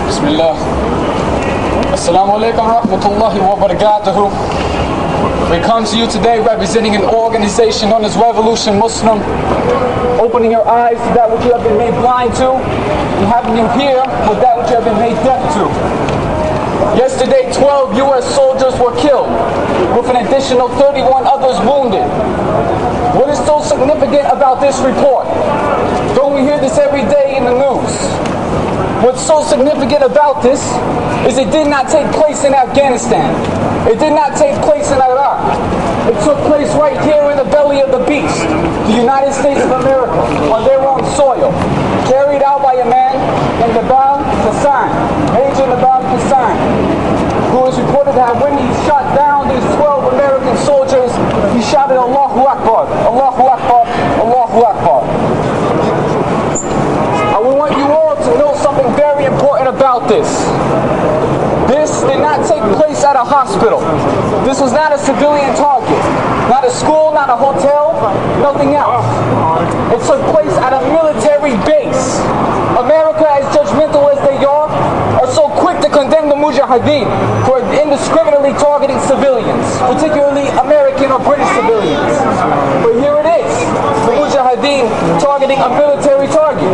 Bismillah. Assalamu alaikum wa rahmatullahi wa barakatuhu. We come to you today representing an organization known as Revolution Muslim, opening your eyes to that which you have been made blind to, and having you hear with that which you have been made deaf to. Yesterday, 12 U.S. soldiers were killed, with an additional 31 others wounded. What is so significant about this report? Don't we hear this every day in the news? What's so significant about this is it did not take place in Afghanistan. It did not take place in Iraq. It took place right here in the belly of the beast, the United States of America, on their own soil, carried out by a man named Nabal Hassan, Major Nabal Hassan, who is reported to have, when he shot down these 12 American soldiers, he shouted, Allahu Akbar, Allahu Akbar, Allahu Akbar. I would want you all to know something very important about this. This did not take place at a hospital. This was not a civilian target. Not a school, not a hotel, nothing else. It took place at a military base. America, as judgmental as they are so quick to condemn the Mujahideen for indiscriminately targeting civilians, particularly American or British civilians. But here it is, the Mujahideen targeting a military target.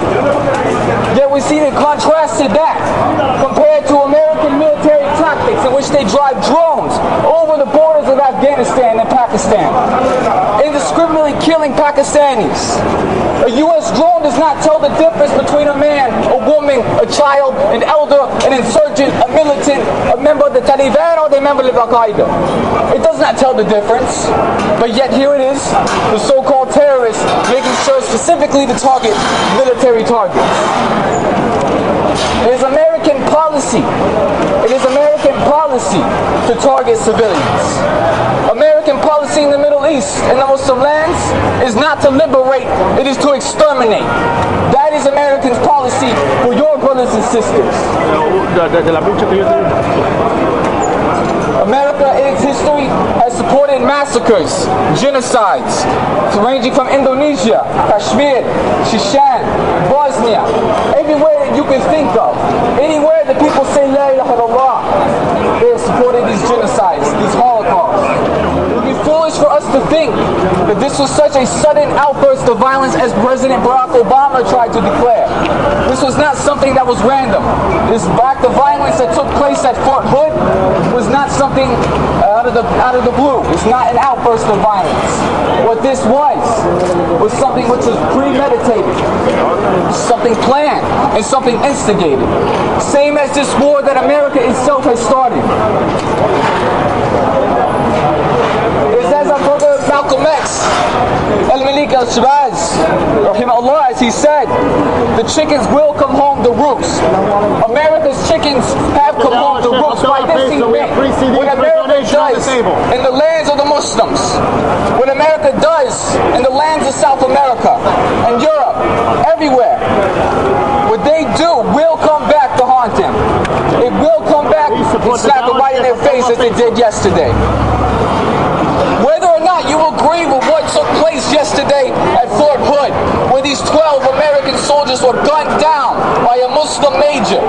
Yet we see the contrast to that compared to American military tactics in which they drive drones over the borders of Afghanistan and Pakistan, indiscriminately killing Pakistanis. A U.S. drone does not tell the difference between a man, a woman, a child, an elder, an insurgent, a militant, a member of the Taliban, or a member of Al-Qaeda. It does not tell the difference. But yet here it is, the so-called terrorists making sure specifically to target military targets. It is American policy. It is American policy to target civilians. American policy in the Middle East and the Muslim lands is not to liberate, it is to exterminate. That is American policy for your brothers and sisters. America in its history has supported massacres, genocides, ranging from Indonesia, Kashmir, Shishan, Bosnia, everywhere that you can think of. Anywhere that people say La ilaha illallah, they have supported these genocides, these holocausts. It would be foolish for us to think that this was such a sudden outburst of violence as President Barack Obama tried to declare. This was not something that was random. This act of violence that took place at Fort Hood was not something out of the blue. It's not an outburst of violence. What this was something which was premeditated, something planned, and something instigated. Same as this war that America itself has started. It's as our brother Malcolm X, Al-Malik Al-Shabazz, rahimahullah, as he said, the chickens will come home to roost. America's chickens have come home to roost by this event. When America does in the lands of the Muslims, when America does in the lands of South America and Europe, everywhere, what they do will come back to haunt them. It will come back and slap them right in their face as they did yesterday. Whether or not you agree with what took place yesterday at Fort Hood, where these 12 American soldiers were gunned down by a Muslim major,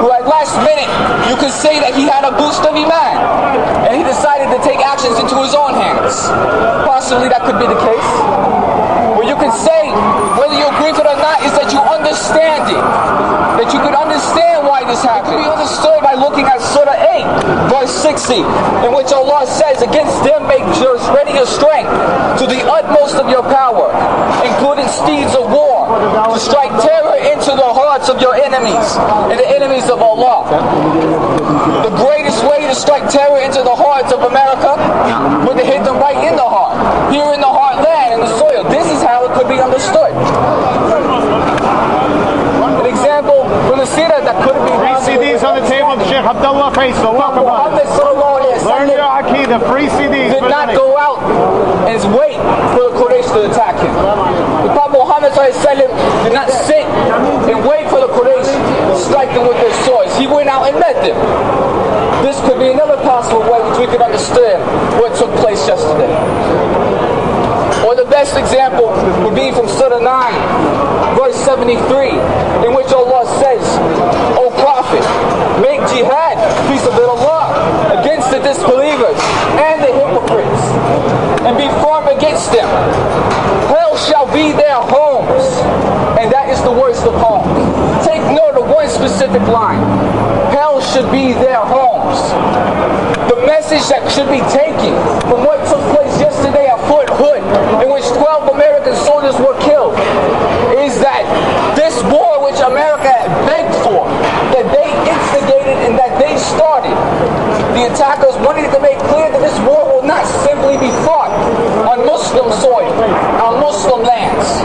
who at last minute, you could say that he had a boost of Iman, and he decided to take actions into his own hands. Possibly that could be the case. What you could say, whether you agree with it or not, is that you understand it. That you could understand why this happened. It can be understood by looking at Surah 8, verse 60, in which Allah says, against them make ready your strength to the utmost of your power, including steeds of war, to strike terror into the hearts of your enemies and the enemies of Allah. The greatest way to strike terror into the hearts of America would to hit them right in the heart, here in the heartland, in the soil. This is how it could be understood. An example from the Sirah that could be free CDs on the table, Sheikh Abdullah Faisal. Welcome on. Learn your Aqidah, free CDs. Did not go out and wait for the Quraysh to attack him. The Prophet Muhammad did not sit and wait for the Quraysh to strike them with their swords. He went out and met them. This could be another possible way which we could understand what took place yesterday. Or the best best example would be from Surah 9, verse 73, in which Allah says, O Prophet, make jihad, peace of Allah, against the disbelievers and the hypocrites, and be firm against them. Hell shall be their homes, and that is the worst of homes. Take note of one specific line. Hell should be their homes. The message that should be taken from what took place yesterday at Fort Hood, in which 12 American soldiers were killed, is that this war which America had begged for, that they instigated and that they started, the attackers wanted to make clear that this war will not simply be fought on Muslim soil, on Muslim lands.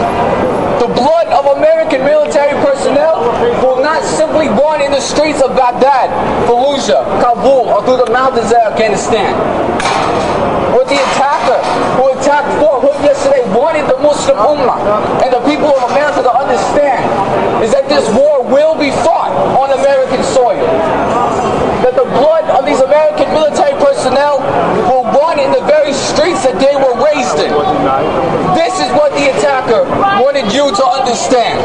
The blood of American military personnel will not simply run in the streets of Baghdad, Fallujah, Kabul, or through the mountains of Afghanistan. What the attacker who attacked Fort Hood yesterday wanted the Muslim Ummah and the people of America to understand is that this war will be fought on American soil. That the blood of these American military personnel will run in the very streets that they were raised in. This is what the attacker wanted you to understand.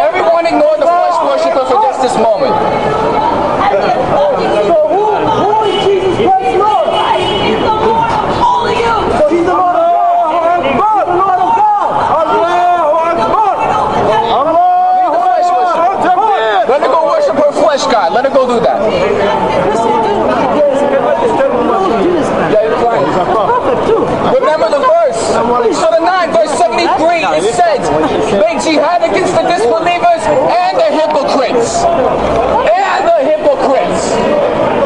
Everyone ignore the flesh worshiper for just this moment. God, let her go do that. Remember the verse. Surah 9, verse 73, it says, make jihad against the disbelievers and the hypocrites. And the hypocrites.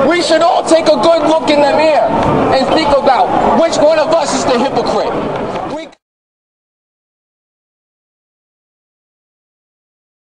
We should all take a good look in the mirror and think about which one of us is the hypocrite.